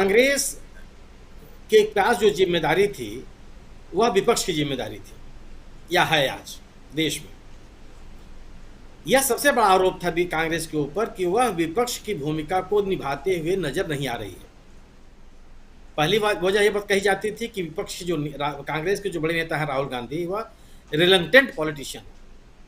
कांग्रेस के पास जो जिम्मेदारी थी वह विपक्ष की जिम्मेदारी थी या है आज देश में। यह सबसे बड़ा आरोप था भी कांग्रेस के ऊपर कि वह विपक्ष की भूमिका को निभाते हुए नजर नहीं आ रही है। पहली वजह यह बात कही जाती थी कि विपक्ष की जो कांग्रेस के जो बड़े नेता हैं राहुल गांधी, वह रिलक्टेंट पॉलिटिशियन,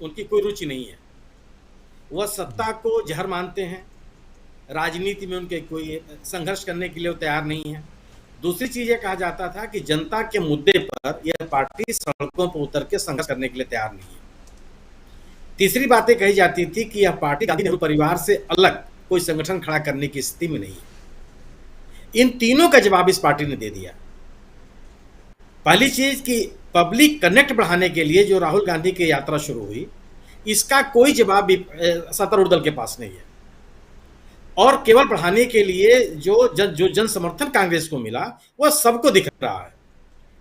उनकी कोई रुचि नहीं है, वह सत्ता को जहर मानते हैं, राजनीति में उनके कोई संघर्ष करने के लिए वो तैयार नहीं है। दूसरी चीज ये कहा जाता था कि जनता के मुद्दे पर यह पार्टी सड़कों पर उतर के संघर्ष करने के लिए तैयार नहीं है। तीसरी बातें कही जाती थी कि यह पार्टी गांधी नेहरू परिवार से अलग कोई संगठन खड़ा करने की स्थिति में नहीं है। इन तीनों का जवाब इस पार्टी ने दे दिया। पहली चीज कि पब्लिक कनेक्ट बढ़ाने के लिए जो राहुल गांधी की यात्रा शुरू हुई, इसका कोई जवाब सत्तारूढ़ दल के पास नहीं है। और केवल बढ़ाने के लिए जो जन समर्थन कांग्रेस को मिला वह सबको दिख रहा है,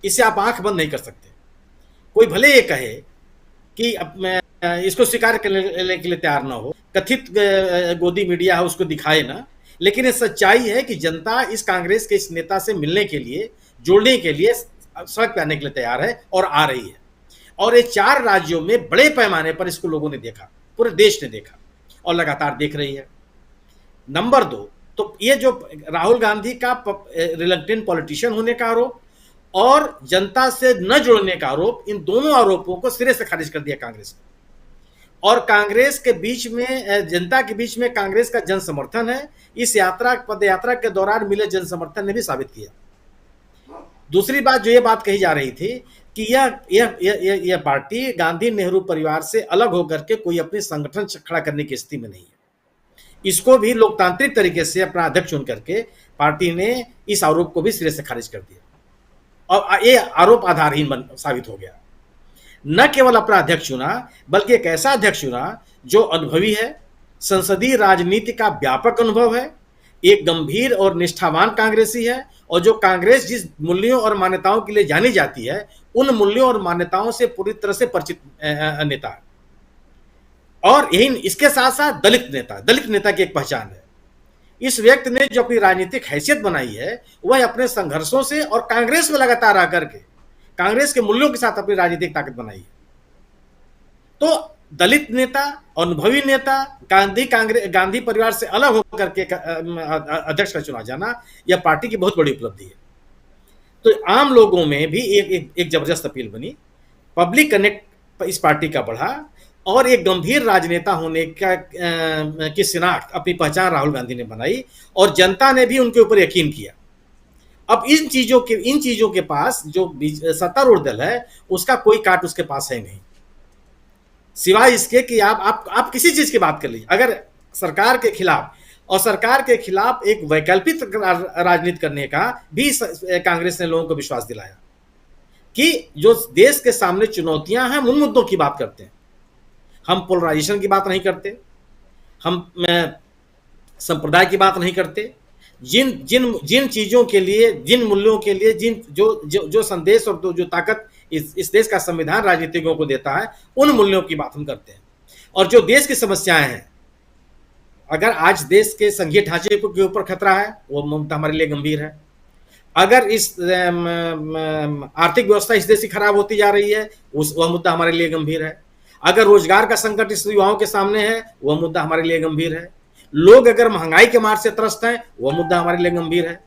इसे आप आंख बंद नहीं कर सकते। कोई भले ये कहे कि इसको स्वीकार करने के लिए तैयार ना हो, कथित गोदी मीडिया है उसको दिखाए ना, लेकिन ये सच्चाई है कि जनता इस कांग्रेस के इस नेता से मिलने के लिए, जोड़ने के लिए सड़क पे आने के लिए तैयार है और आ रही है। और ये 4 राज्यों में बड़े पैमाने पर इसको लोगों ने देखा, पूरे देश ने देखा और लगातार देख रही है। नंबर 2, तो ये जो राहुल गांधी का रिलक्टेंट पॉलिटिशियन होने का आरोप और जनता से न जुड़ने का आरोप, इन दोनों आरोपों को सिरे से खारिज कर दिया कांग्रेस ने। और कांग्रेस के बीच में, जनता के बीच में कांग्रेस का जन समर्थन है, इस पद यात्रा के दौरान मिले जन समर्थन ने भी साबित किया। दूसरी बात जो ये बात कही जा रही थी कि यह पार्टी गांधी नेहरू परिवार से अलग होकर के कोई अपनी संगठन खड़ा करने की स्थिति में नहीं है, इसको भी लोकतांत्रिक तरीके से अपना अध्यक्ष चुन करके पार्टी ने इस आरोप को भी सिरे से खारिज कर दिया और ये आरोप आधारहीन साबित हो गया। न केवल अपना अध्यक्ष चुना, बल्कि एक ऐसा अध्यक्ष चुना जो अनुभवी है, संसदीय राजनीति का व्यापक अनुभव है, एक गंभीर और निष्ठावान कांग्रेसी है और जो कांग्रेस जिस मूल्यों और मान्यताओं के लिए जानी जाती है, उन मूल्यों और मान्यताओं से पूरी तरह से परिचित नेता है। और यही इसके साथ साथ दलित नेता की एक पहचान है। इस व्यक्ति ने जो अपनी राजनीतिक हैसियत बनाई है, वह अपने संघर्षों से और कांग्रेस में लगातार आकर के कांग्रेस के मूल्यों के साथ अपनी राजनीतिक ताकत बनाई है। तो दलित नेता, अनुभवी नेता, गांधी परिवार से अलग होकर के अध्यक्ष का चुना जाना, यह पार्टी की बहुत बड़ी उपलब्धि है। तो आम लोगों में भी एक जबरदस्त अपील बनी, पब्लिक कनेक्ट इस पार्टी का बढ़ा और एक गंभीर राजनेता होने की शिनाख्त, अपनी पहचान राहुल गांधी ने बनाई और जनता ने भी उनके ऊपर यकीन किया। अब इन चीजों के पास जो सत्तारूढ़ दल है, उसका कोई काट उसके पास है नहीं, सिवाय इसके कि आप किसी चीज की बात कर लीजिए। अगर सरकार के खिलाफ एक वैकल्पिक राजनीति करने का भी कांग्रेस ने लोगों को विश्वास दिलाया कि जो देश के सामने चुनौतियां हैं, उन मुद्दों की बात करते हैं। हम पोलराइजेशन की बात नहीं करते, हम संप्रदाय की बात नहीं करते। जिन चीजों के लिए, जिन मूल्यों के लिए, जो संदेश और जो ताकत इस देश का संविधान राजनीतिज्ञों को देता है, उन मूल्यों की बात हम करते हैं। और जो देश की समस्याएं हैं, अगर आज देश के संघीय ढांचे के ऊपर खतरा है, वो मुद्दा हमारे लिए गंभीर है। अगर इस आर्थिक व्यवस्था इस देश की खराब होती जा रही है, वह मुद्दा हमारे लिए गंभीर है। अगर रोजगार का संकट इस युवाओं के सामने है, वह मुद्दा हमारे लिए गंभीर है। लोग अगर महंगाई के मार से त्रस्त हैं, वह मुद्दा हमारे लिए गंभीर है।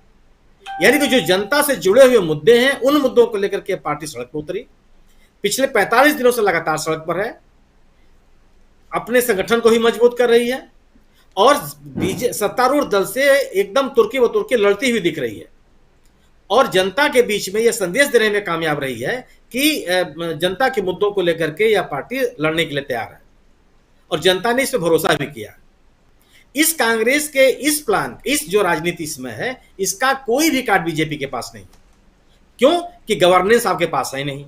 यानी कि जो जनता से जुड़े हुए मुद्दे हैं, उन मुद्दों को लेकर के पार्टी सड़क पर उतरी, पिछले 45 दिनों से लगातार सड़क पर है, अपने संगठन को ही मजबूत कर रही है और सत्तारूढ़ दल से एकदम तुर्की व तुर्की लड़ती हुई दिख रही है और जनता के बीच में यह संदेश देने में कामयाब रही है कि जनता के मुद्दों को लेकर के यह पार्टी लड़ने के लिए तैयार है और जनता ने इस पर भरोसा भी किया। इस कांग्रेस के इस जो राजनीति इसमें है, इसका कोई भी कार्ड बीजेपी के पास नहीं। क्यों? कि गवर्नेंस आपके पास है नहीं।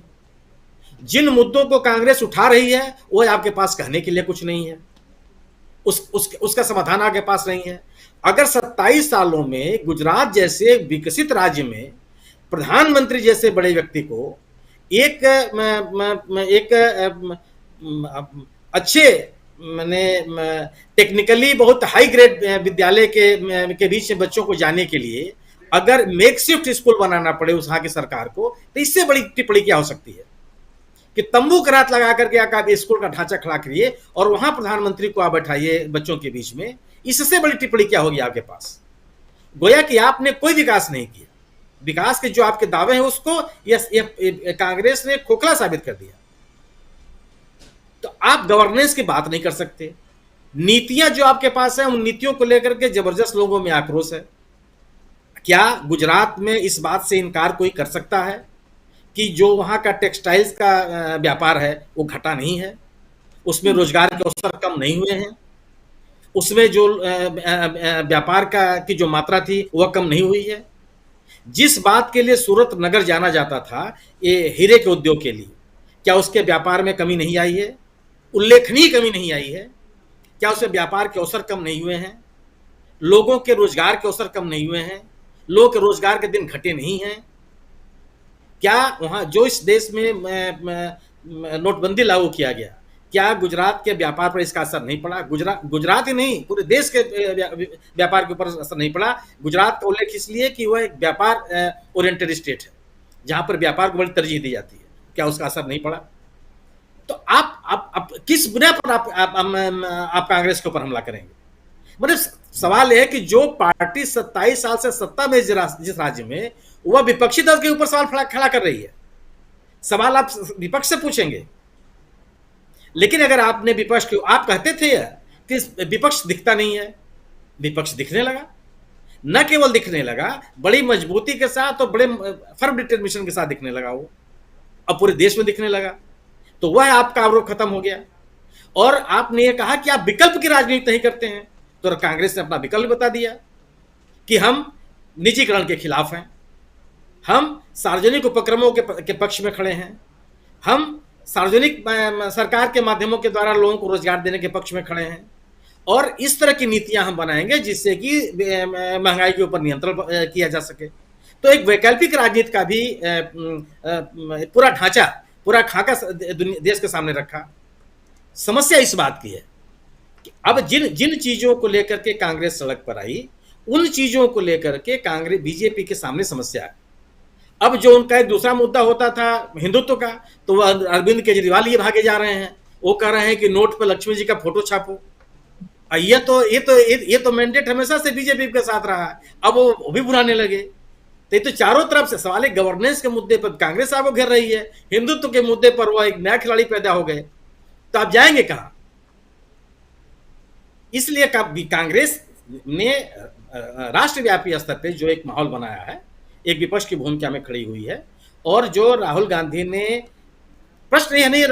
जिन मुद्दों को कांग्रेस उठा रही है, वो आपके पास कहने के लिए कुछ नहीं है, उसका समाधान आपके पास नहीं है। अगर 27 सालों में गुजरात जैसे विकसित राज्य में प्रधानमंत्री जैसे बड़े व्यक्ति को एक अच्छे टेक्निकली बहुत हाई ग्रेड विद्यालय के बीच में बच्चों को जाने के लिए अगर मेकशिफ्ट स्कूल बनाना पड़े उस वहां की सरकार को, तो इससे बड़ी टिप्पणी क्या हो सकती है कि तंबू करात लगा करके आप स्कूल का ढांचा खड़ा करिए और वहां प्रधानमंत्री को आप बैठाइए बच्चों के बीच में। इससे बड़ी टिप्पणी क्या होगी आपके पास? गोया कि आपने कोई विकास नहीं किया। विकास के जो आपके दावे हैं उसको ये कांग्रेस ने खोखला साबित कर दिया। तो आप गवर्नेंस की बात नहीं कर सकते। नीतियां जो आपके पास है, उन नीतियों को लेकर के जबरदस्त लोगों में आक्रोश है। क्या गुजरात में इस बात से इनकार कोई कर सकता है कि जो वहां का टेक्सटाइल्स का व्यापार है वो घटा नहीं है, उसमें रोजगार के अवसर कम नहीं हुए हैं, उसमें जो व्यापार का की जो मात्रा थी वह कम नहीं हुई है? जिस बात के लिए सूरत नगर जाना जाता था, ये हीरे के उद्योग के लिए, क्या उसके व्यापार में कमी नहीं आई है? उल्लेखनीय कमी नहीं आई है? क्या उसमें व्यापार के अवसर कम नहीं हुए हैं? लोगों के रोजगार के अवसर कम नहीं हुए हैं? लोगों के रोजगार के दिन घटे नहीं हैं? क्या वहां जो इस देश में नोटबंदी लागू किया गया, क्या गुजरात के व्यापार पर इसका असर नहीं पड़ा? गुजरात ही नहीं, पूरे देश के व्यापार के ऊपर असर नहीं पड़ा। गुजरात का उल्लेख इसलिए कि वह एक व्यापार ओरिएंटेड स्टेट है, जहां पर व्यापार को बड़ी तरजीह दी जाती है। क्या उसका असर नहीं पड़ा? तो आप किस बुनियाद पर आप कांग्रेस के ऊपर हमला करेंगे? मतलब सवाल है कि जो पार्टी 27 साल से सत्ता में जिस राज्य में, वह विपक्षी दल के ऊपर सवाल खड़ा कर रही है। सवाल आप विपक्ष से पूछेंगे, लेकिन अगर आपने विपक्ष को, आप कहते थे कि विपक्ष दिखता नहीं है, विपक्ष दिखने लगा। न केवल दिखने लगा, बड़ी मजबूती के साथ और बड़े फर्म डिटरमिनेशन के साथ दिखने लगा वो, अब पूरे देश में दिखने लगा। तो वह आपका आरोप खत्म हो गया। और आपने ये कहा कि आप विकल्प की राजनीति नहीं करते हैं, तो कांग्रेस ने अपना विकल्प बता दिया कि हम निजीकरण के खिलाफ हैं, हम सार्वजनिक उपक्रमों के पक्ष में खड़े हैं, हम सार्वजनिक सरकार के माध्यमों के द्वारा लोगों को रोजगार देने के पक्ष में खड़े हैं, और इस तरह की नीतियां हम बनाएंगे जिससे कि महंगाई के ऊपर नियंत्रण किया जा सके। तो एक वैकल्पिक राजनीति का भी पूरा ढांचा, पूरा खाका देश के सामने रखा। समस्या इस बात की है कि अब जिन चीजों को लेकर के कांग्रेस सड़क पर आई, उन चीजों को लेकर के कांग्रेस बीजेपी के सामने समस्या है। अब जो उनका एक दूसरा मुद्दा होता था हिंदुत्व का, तो वह अरविंद केजरीवाल ये भागे जा रहे हैं, वो कह रहे हैं कि नोट पर लक्ष्मी जी का फोटो छापो। ये तो मैंडेट हमेशा से बीजेपी के साथ रहा है, अब वो भी बुलाने लगे। तो ये तो चारों तरफ से सवाल है। गवर्नेंस के मुद्दे पर कांग्रेस आपको घेर रही है, हिंदुत्व के मुद्दे पर वह एक नया खिलाड़ी पैदा हो गए, तो आप जाएंगे कहां? इसलिए कांग्रेस ने राष्ट्रव्यापी स्तर पर जो एक माहौल बनाया है, एक विपक्ष की भूमिका में खड़ी हुई है। और जो राहुल गांधी ने, प्रश्न यह नहीं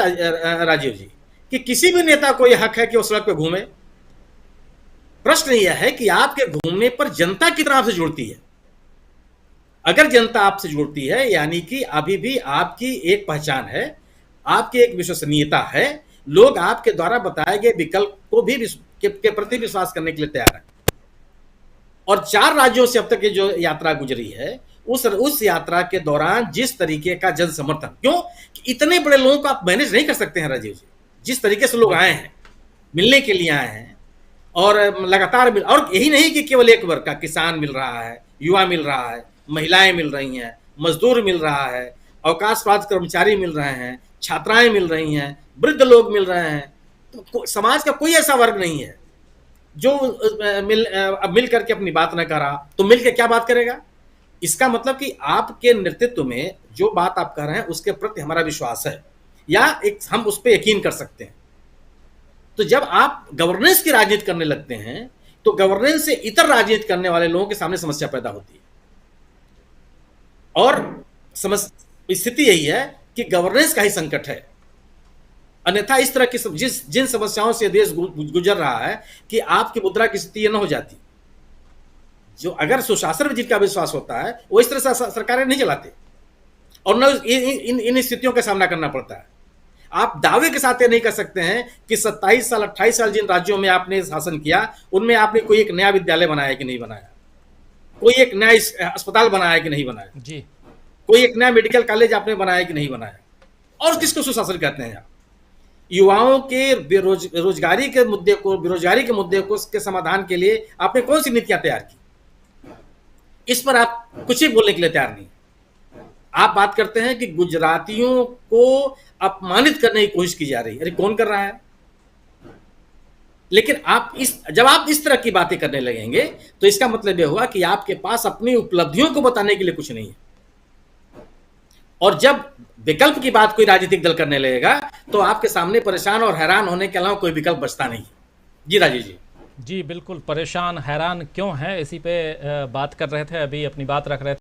राजीव जी कि किसी भी नेता को यह हक है कि वो सड़क पे घूमे। प्रश्न यह है कि आपके घूमने पर जनता कितना आपसे जुड़ती है। अगर जनता आपसे जुड़ती है, यानी कि अभी भी आपकी एक पहचान है, आपकी एक विश्वसनीयता है, लोग आपके द्वारा बताए गए विकल्प को भी के प्रति विश्वास करने के लिए तैयार है। और 4 राज्यों से अब तक की जो यात्रा गुजरी है, उस यात्रा के दौरान जिस तरीके का जन समर्थन, क्यों कि इतने बड़े लोगों को आप मैनेज नहीं कर सकते हैं राजीव जी। जिस तरीके से लोग आए हैं, मिलने के लिए आए हैं, और लगातार और यही नहीं कि केवल एक वर्ग का, किसान मिल रहा है, युवा मिल रहा है, महिलाएं मिल रही हैं, मजदूर मिल रहा है, अवकाश प्राप्त कर्मचारी मिल रहे हैं, छात्राएं मिल रही हैं, वृद्ध लोग मिल रहे हैं। तो समाज का कोई ऐसा वर्ग नहीं है जो मिल करके अपनी बात न कर रहा। तो मिल के क्या बात करेगा? इसका मतलब कि आपके नेतृत्व में जो बात आप कह रहे हैं उसके प्रति हमारा विश्वास है, या हम उस पर यकीन कर सकते हैं। तो जब आप गवर्नेंस की राजनीति करने लगते हैं, तो गवर्नेंस से इतर राजनीति करने वाले लोगों के सामने समस्या पैदा होती है। और स्थिति यही है कि गवर्नेंस का ही संकट है। अन्यथा इस तरह की जिन समस्याओं से देश गुजर रहा है, कि आपकी मुद्रा की स्थिति यह न हो जाती। जो अगर सुशासन में जिनका विश्वास होता है, वो इस तरह से सरकारें नहीं चलाते, और न इन स्थितियों का सामना करना पड़ता है। आप दावे के साथ ये नहीं कर सकते हैं कि 27 साल 28 साल जिन राज्यों में आपने शासन किया, उनमें आपने कोई एक नया विद्यालय बनाया कि नहीं बनाया, कोई एक नया अस्पताल बनाया कि नहीं बनाया जी, कोई एक नया मेडिकल कॉलेज आपने बनाया कि नहीं बनाया। और किसको सुशासन कहते हैं आप? युवाओं के बेरोजगारी के मुद्दे को, बेरोजगारी के मुद्दे को के समाधान के लिए आपने कौन सी नीतियां तैयार की? इस पर आप कुछ ही बोलने के लिए तैयार नहीं। आप बात करते हैं कि गुजरातियों को अपमानित करने की कोशिश की जा रही है। अरे कौन कर रहा है? लेकिन जब आप इस तरह की बातें करने लगेंगे तो इसका मतलब यह हुआ कि आपके पास अपनी उपलब्धियों को बताने के लिए कुछ नहीं है। और जब विकल्प की बात कोई राजनीतिक दल करने लगेगा तो आपके सामने परेशान और हैरान होने के अलावा कोई विकल्प बचता नहीं। जी राजीव जी। जी बिल्कुल, परेशान हैरान क्यों है, इसी पे बात कर रहे थे, अभी अपनी बात रख रहे थे।